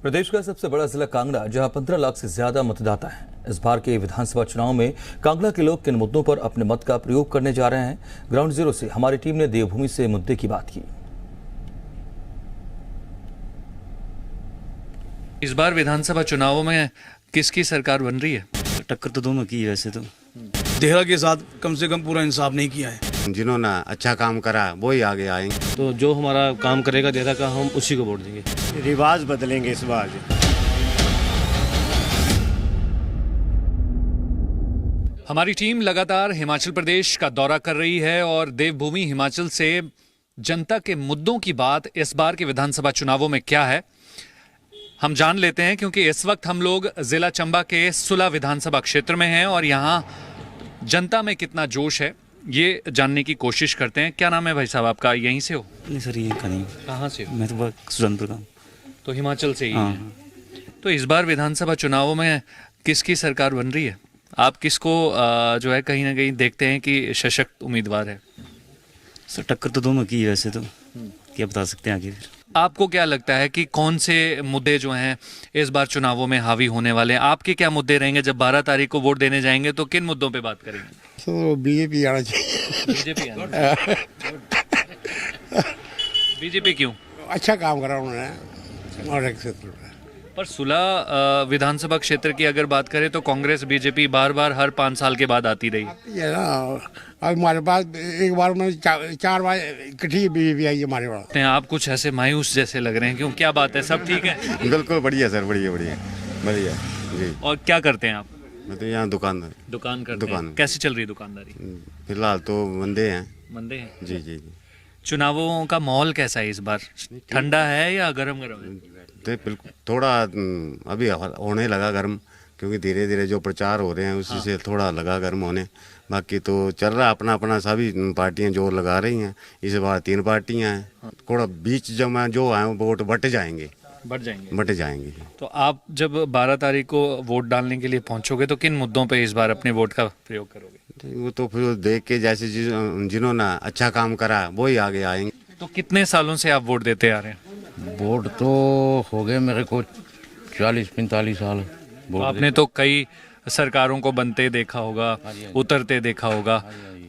प्रदेश का सबसे बड़ा जिला कांगड़ा, जहां 15 लाख से ज्यादा मतदाता हैं। इस बार के विधानसभा चुनाव में कांगड़ा के लोग किन मुद्दों पर अपने मत का प्रयोग करने जा रहे हैं? ग्राउंड जीरो से हमारी टीम ने देवभूमि से मुद्दे की बात की। इस बार विधानसभा चुनावों में किसकी सरकार बन रही है? टक्कर तो दोनों की है वैसे तो। देहरा के साथ कम से कम पूरा इंसाफ नहीं किया है। जिन्होंने अच्छा काम करा वो ही आगे आएंगे। तो जो हमारा काम करेगा देहरा का, हम उसी को वोट देंगे। रिवाज बदलेंगे इस बार। हमारी टीम लगातार हिमाचल प्रदेश का दौरा कर रही है और देवभूमि हिमाचल से जनता के मुद्दों की बात इस बार के विधानसभा चुनावों में क्या है हम जान लेते हैं, क्योंकि इस वक्त हम लोग जिला चंबा के सुलह विधानसभा क्षेत्र में हैं और यहाँ जनता में कितना जोश है ये जानने की कोशिश करते हैं। क्या नाम है भाई साहब आपका? यहीं से हो? नहीं सर, ये का नहीं। कहाँ से हो? मैं तो सुरनपुर का। तो हिमाचल से ही हाँ। है। तो इस बार विधानसभा चुनावों में किसकी सरकार बन रही है? आप किसको जो है कहीं ना कहीं देखते हैं कि सशक्त उम्मीदवार है? सर टक्कर तो दोनों की है वैसे तो। क्या बता सकते हैं आगे। आपको क्या लगता है कि कौन से मुद्दे जो हैं इस बार चुनावों में हावी होने वाले हैं? आपके क्या मुद्दे रहेंगे जब 12 तारीख को वोट देने जाएंगे? तो किन मुद्दों पे बात करेंगे? तो बीजेपी आना चाहिए। बीजेपी बीजेपी क्यों? अच्छा काम करा उन्होंने और एक क्षेत्र में। पर सुलह विधानसभा क्षेत्र की अगर बात करें तो कांग्रेस बीजेपी बार बार हर 5 साल के बाद आती रही। ये ना अब हमारे पास एक बार में चार बार इकट्ठी बीजेपी आई हमारे पास। आप कुछ ऐसे मायूस जैसे लग रहे हैं, क्यों? क्या बात है? सब ठीक है? बिल्कुल बढ़िया सर, बढ़िया बढ़िया बढ़िया जी। और क्या करते हैं आप? मैं तो यहाँ दुकान करते हैं। कैसी चल रही है दुकानदारी? फिलहाल तो मंदे हैं। मंदे हैं जी जी जी। चुनावों का माहौल कैसा है इस बार? ठंडा है या गर्म गर्म है? तो बिल्कुल थोड़ा अभी होने लगा गर्म, क्योंकि धीरे धीरे जो प्रचार हो रहे हैं उसी से थोड़ा लगा गर्म होने। बाकी तो चल रहा अपना अपना, सभी पार्टियां जोर लगा रही हैं। इस बार 3 पार्टियां हैं। थोड़ा बीच जमा जो आए वोट बट जाएंगे। तो आप जब 12 तारीख को वोट डालने के लिए पहुंचोगे तो किन मुद्दों पे इस बार अपने वोट का प्रयोग करोगे? वो तो फिर देख के जैसे जिन्होंने अच्छा काम करा वो ही आगे आएंगे। तो कितने सालों से आप वोट देते आ रहे हैं? वोट तो हो गए मेरे को 40-45 साल। आपने तो कई सरकारों को बनते देखा होगा, उतरते देखा होगा।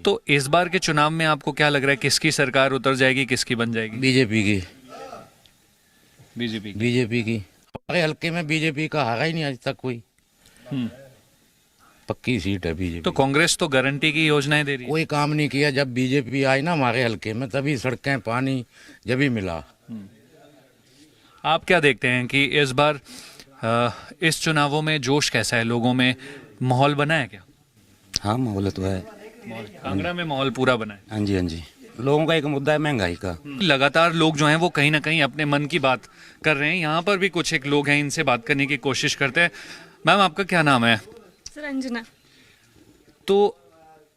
तो इस बार के चुनाव में आपको क्या लग रहा है, किसकी सरकार उतर जाएगी, किसकी बन जाएगी? बीजेपी की। बीजेपी की। अरे हल्के में बीजेपी का हारा ही नहीं आज तक कोई। पक्की सीट है बीजेपी। तो कांग्रेस तो गारंटी की योजनाएं दे रही है। कोई काम नहीं किया। जब बीजेपी आई ना हमारे हल्के में तभी सड़कें पानी जब ही मिला। आप क्या देखते हैं कि इस बार इस चुनावों में जोश कैसा है? लोगों में माहौल बना है क्या? हाँ माहौल तो है। कांगड़ा में माहौल पूरा बना है। हाँ जी हाँ जी। लोगों का एक मुद्दा है महंगाई का। लगातार लोग जो हैं वो कहीं ना कहीं अपने मन की बात कर रहे हैं। यहाँ पर भी कुछ एक लोग हैं, इनसे बात करने की कोशिश करते हैं। मैम आपका क्या नाम है? रंजना। तो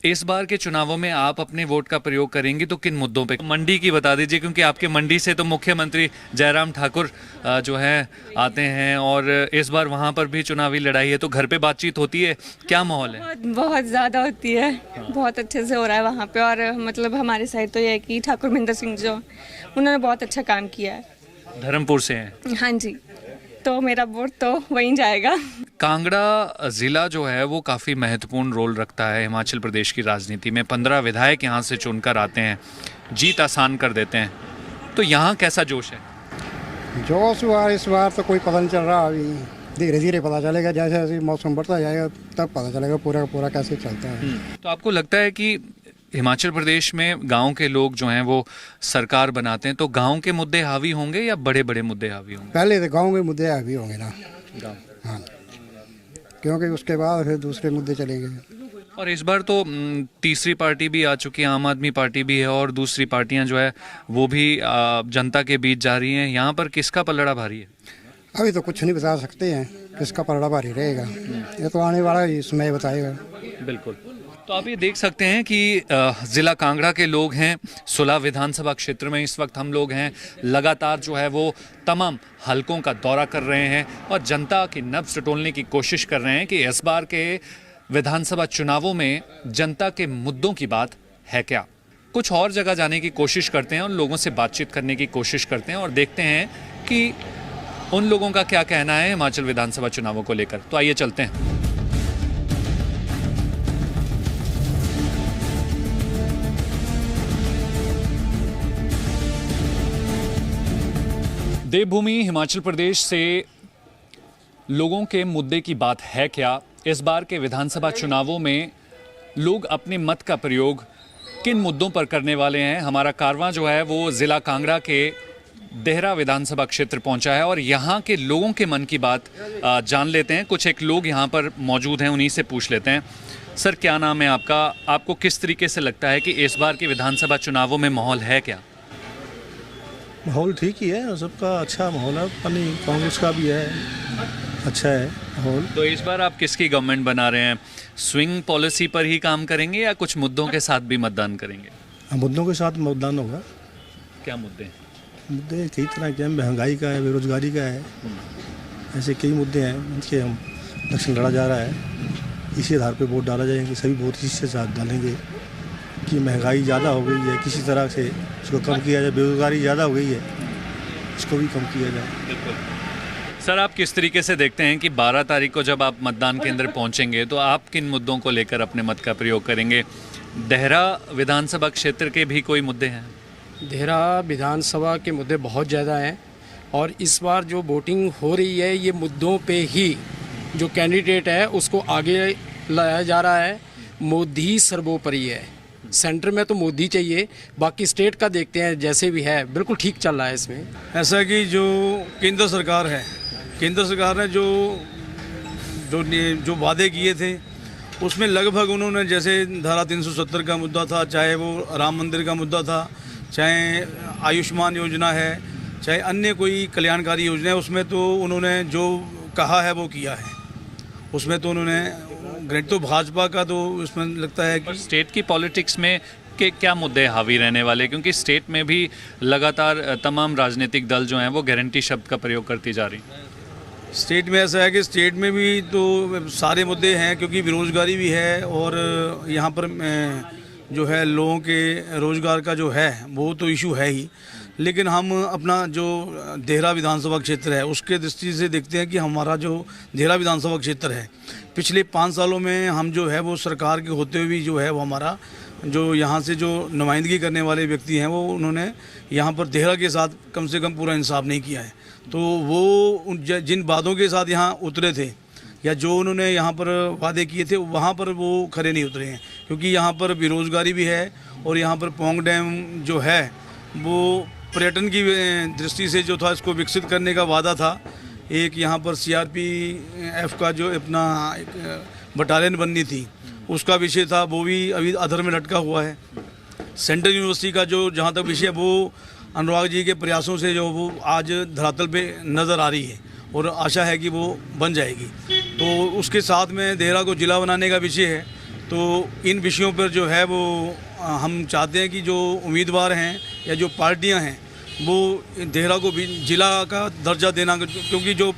इस बार के चुनावों में आप अपने वोट का प्रयोग करेंगे तो किन मुद्दों पे? मंडी की बता दीजिए, क्योंकि आपके मंडी से तो मुख्यमंत्री जयराम ठाकुर जो है आते हैं और इस बार वहां पर भी चुनावी लड़ाई है, तो घर पे बातचीत होती है? क्या माहौल है? बहुत ज़्यादा होती है। बहुत अच्छे से हो रहा है वहाँ पे। और मतलब हमारे साइड तो ये है कि ठाकुर महेंद्र सिंह जो उन्होंने बहुत अच्छा काम किया है। धर्मपुर से हैं? हाँ जी, तो मेरा वोट तो वहीं जाएगा। कांगड़ा जिला जो है वो काफ़ी महत्वपूर्ण रोल रखता है हिमाचल प्रदेश की राजनीति में। 15 विधायक यहाँ से चुनकर आते हैं, जीत आसान कर देते हैं। तो यहाँ कैसा जोश है? जोश हुआ इस बार तो कोई पता नहीं चल रहा। अभी धीरे धीरे पता चलेगा, जैसे जैसे मौसम बढ़ता जाएगा तब पता चलेगा पूरा पूरा कैसे चलता है। तो आपको लगता है कि हिमाचल प्रदेश में गांव के लोग जो हैं वो सरकार बनाते हैं, तो गांव के मुद्दे हावी होंगे या बड़े बड़े मुद्दे हावी होंगे? पहले तो गाँव के मुद्दे हावी होंगे ना। हाँ, क्योंकि उसके बाद फिर दूसरे मुद्दे चलेंगे। और इस बार तो तीसरी पार्टी भी आ चुकी है, आम आदमी पार्टी भी है और दूसरी पार्टियां जो है वो भी जनता के बीच जा रही हैं। यहाँ पर किसका पलड़ा भारी है? अभी तो कुछ नहीं बता सकते हैं किसका पलड़ा भारी रहेगा। ये तो आने वाला ही समय बताएगा। बिल्कुल। तो आप ये देख सकते हैं कि ज़िला कांगड़ा के लोग हैं। सुलह विधानसभा क्षेत्र में इस वक्त हम लोग हैं। लगातार जो है वो तमाम हलकों का दौरा कर रहे हैं और जनता की नब्ज़ टटोलने की कोशिश कर रहे हैं कि इस बार के विधानसभा चुनावों में जनता के मुद्दों की बात है क्या। कुछ और जगह जाने की कोशिश करते हैं और लोगों से बातचीत करने की कोशिश करते हैं और देखते हैं कि उन लोगों का क्या कहना है हिमाचल विधानसभा चुनावों को लेकर, तो आइए चलते हैं। देवभूमि हिमाचल प्रदेश से लोगों के मुद्दे की बात है क्या? इस बार के विधानसभा चुनावों में लोग अपने मत का प्रयोग किन मुद्दों पर करने वाले हैं? हमारा कारवां जो है वो ज़िला कांगड़ा के देहरा विधानसभा क्षेत्र पहुंचा है और यहाँ के लोगों के मन की बात जान लेते हैं। कुछ एक लोग यहाँ पर मौजूद हैं, उन्हीं से पूछ लेते हैं। सर, क्या नाम है आपका? आपको किस तरीके से लगता है कि इस बार के विधानसभा चुनावों में माहौल है क्या? माहौल ठीक ही है, सबका अच्छा माहौल है। पानी कांग्रेस का भी है, अच्छा है माहौल। तो इस बार आप किसकी गवर्नमेंट बना रहे हैं? स्विंग पॉलिसी पर ही काम करेंगे या कुछ मुद्दों के साथ भी मतदान करेंगे? मुद्दों के साथ मतदान होगा। क्या मुद्दे हैं? मुद्दे कई तरह के हैं, महंगाई का है, बेरोजगारी का है, ऐसे कई मुद्दे हैं जिनके हम इलेक्शन लड़ा जा रहा है। इसी आधार पर वोट डाला जाएंगे, सभी वोट इसी के साथ डालेंगे कि महंगाई ज़्यादा हो गई है, किसी तरह से इसको कम किया जाए। बेरोजगारी ज़्यादा हो गई है, इसको भी कम किया जाए। बिल्कुल। सर, आप किस तरीके से देखते हैं कि 12 तारीख को जब आप मतदान केंद्र पहुंचेंगे तो आप किन मुद्दों को लेकर अपने मत का प्रयोग करेंगे? देहरा विधानसभा क्षेत्र के भी कोई मुद्दे हैं? देहरा विधानसभा के मुद्दे बहुत ज़्यादा हैं और इस बार जो वोटिंग हो रही है ये मुद्दों पे ही जो कैंडिडेट है उसको आगे लाया जा रहा है। मोदी सर्वोपरि है, सेंटर में तो मोदी चाहिए, बाकी स्टेट का देखते हैं जैसे भी है, बिल्कुल ठीक चल रहा है इसमें। ऐसा कि जो केंद्र सरकार है, केंद्र सरकार ने जो वादे किए थे उसमें लगभग उन्होंने, जैसे धारा 370 का मुद्दा था, चाहे वो राम मंदिर का मुद्दा था, चाहे आयुष्मान योजना है, चाहे अन्य कोई कल्याणकारी योजना है, उसमें तो उन्होंने जो कहा है वो किया है। उसमें तो उन्होंने ग्रेट, तो भाजपा का तो इसमें लगता है कि स्टेट की पॉलिटिक्स में के क्या मुद्दे हावी रहने वाले, क्योंकि स्टेट में भी लगातार तमाम राजनीतिक दल जो हैं वो गारंटी शब्द का प्रयोग करती जा रही हैं। स्टेट में ऐसा है कि स्टेट में भी तो सारे मुद्दे हैं, क्योंकि बेरोजगारी भी है और यहाँ पर जो है लोगों के रोज़गार का जो है वो तो इशू है ही। लेकिन हम अपना जो देहरा विधानसभा क्षेत्र है उसके दृष्टि से देखते हैं कि हमारा जो देहरा विधानसभा क्षेत्र है पिछले 5 सालों में हम जो है वो सरकार के होते हुए भी जो है वो हमारा जो यहाँ से जो नुमाइंदगी करने वाले व्यक्ति हैं वो उन्होंने यहाँ पर देहरा के साथ कम से कम पूरा इंसाफ नहीं किया है। तो वो जिन वादों के साथ यहाँ उतरे थे या जो उन्होंने यहाँ पर वादे किए थे वहाँ पर वो खरे नहीं उतरे हैं, क्योंकि यहाँ पर बेरोज़गारी भी है और यहाँ पर पोंग डैम जो है वो पर्यटन की दृष्टि से जो था इसको विकसित करने का वादा था। एक यहाँ पर CRPF का जो अपना एक बटालियन बननी थी उसका विषय था, वो भी अभी अधर में लटका हुआ है। सेंट्रल यूनिवर्सिटी का जो जहाँ तक विषय वो अनुराग जी के प्रयासों से जो वो आज धरातल पे नज़र आ रही है और आशा है कि वो बन जाएगी। तो उसके साथ में देहरा को ज़िला बनाने का विषय है। तो इन विषयों पर जो है वो हम चाहते हैं कि जो उम्मीदवार हैं या जो पार्टियां हैं वो देहरा को भी ज़िला का दर्जा देना, क्योंकि जो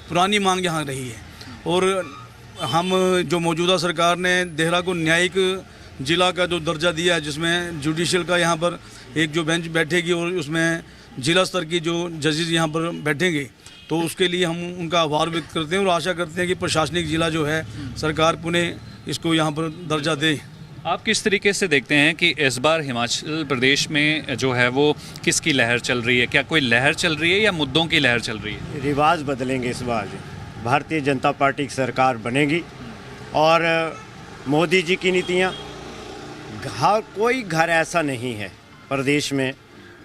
पुरानी मांग यहाँ रही है और हम जो मौजूदा सरकार ने देहरा को न्यायिक ज़िला का जो दर्जा दिया है, जिसमें जुडिशल का यहाँ पर एक जो बेंच बैठेगी और उसमें ज़िला स्तर की जो जजेस यहाँ पर बैठेंगे, तो उसके लिए हम उनका आभार व्यक्त करते हैं और आशा करते हैं कि प्रशासनिक ज़िला जो है सरकार पुनः इसको यहाँ पर दर्जा दे। आप किस तरीके से देखते हैं कि इस बार हिमाचल प्रदेश में जो है वो किसकी लहर चल रही है? क्या कोई लहर चल रही है या मुद्दों की लहर चल रही है? रिवाज बदलेंगे। इस बार भारतीय जनता पार्टी की सरकार बनेगी और मोदी जी की नीतियाँ, कोई घर ऐसा नहीं है प्रदेश में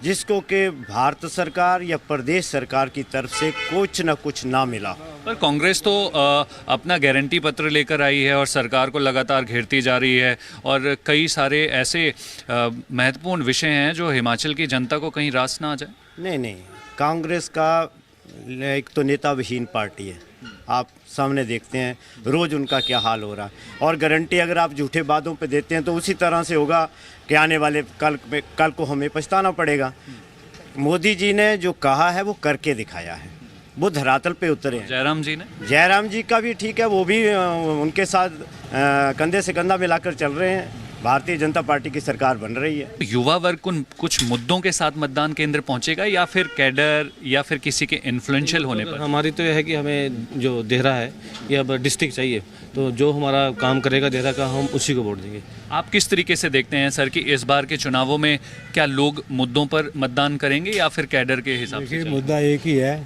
जिसको कि भारत सरकार या प्रदेश सरकार की तरफ से कुछ न कुछ ना मिला। पर कांग्रेस तो अपना गारंटी पत्र लेकर आई है और सरकार को लगातार घेरती जा रही है और कई सारे ऐसे महत्वपूर्ण विषय हैं जो हिमाचल की जनता को कहीं रास ना आ जाए। नहीं, कांग्रेस का एक तो नेता विहीन पार्टी है। आप सामने देखते हैं रोज़ उनका क्या हाल हो रहा है और गारंटी अगर आप झूठे वादों पे देते हैं तो उसी तरह से होगा कि आने वाले कल को हमें पछताना पड़ेगा। मोदी जी ने जो कहा है वो करके दिखाया है, वो धरातल पे उतरे हैं। जयराम जी का भी ठीक है, वो भी उनके साथ कंधे से कंधा मिलाकर चल रहे हैं। भारतीय जनता पार्टी की सरकार बन रही है। युवा वर्ग उन कुछ मुद्दों के साथ मतदान केंद्र पहुंचेगा या फिर कैडर या फिर किसी के इन्फ्लुएंशियल होने पर? हमारी तो यह है कि हमें जो देहरा है या डिस्ट्रिक्ट चाहिए, तो जो हमारा काम करेगा देहरा का हम उसी को वोट देंगे। आप किस तरीके से देखते हैं सर कि इस बार के चुनावों में क्या लोग मुद्दों पर मतदान करेंगे या फिर कैडर के हिसाब से? देखिए, मुद्दा एक ही है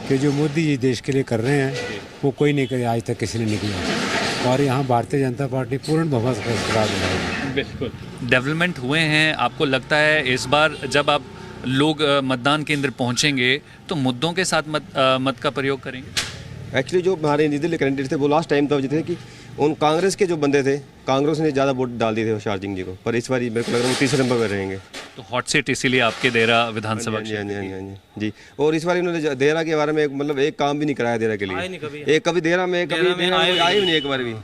कि जो मोदी जी देश के लिए कर रहे हैं वो कोई नहीं करे, आज तक किसी ने नहीं किया, और यहाँ भारतीय जनता पार्टी पूर्ण बहुमत के साथ। बिल्कुल डेवलपमेंट हुए हैं। आपको लगता है इस बार जब आप लोग मतदान केंद्र पहुंचेंगे तो मुद्दों के साथ मत का प्रयोग करेंगे? एक्चुअली जो हमारे निर्दलीय कैंडिडेट थे वो लास्ट टाइम तब जीते कि उन कांग्रेस के जो बंदे थे, कांग्रेस ने ज़्यादा वोट डाल दिए थे होशियार सिंह जी को, पर इस बार मेरे को लग रहा है तीसरे नंबर पर रहेंगे। तो हॉट सीट इसीलिए आपके देहरा विधानसभा? जी। और इस बार इन्होंने देहरा के बारे में मतलब एक काम भी नहीं कराया देहरा के लिए। कभी देहरा में आए भी नहीं एक बार भी।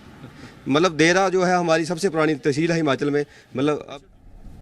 मतलब देहरा जो है हमारी सबसे पुरानी तहसील है हिमाचल में। मतलब अब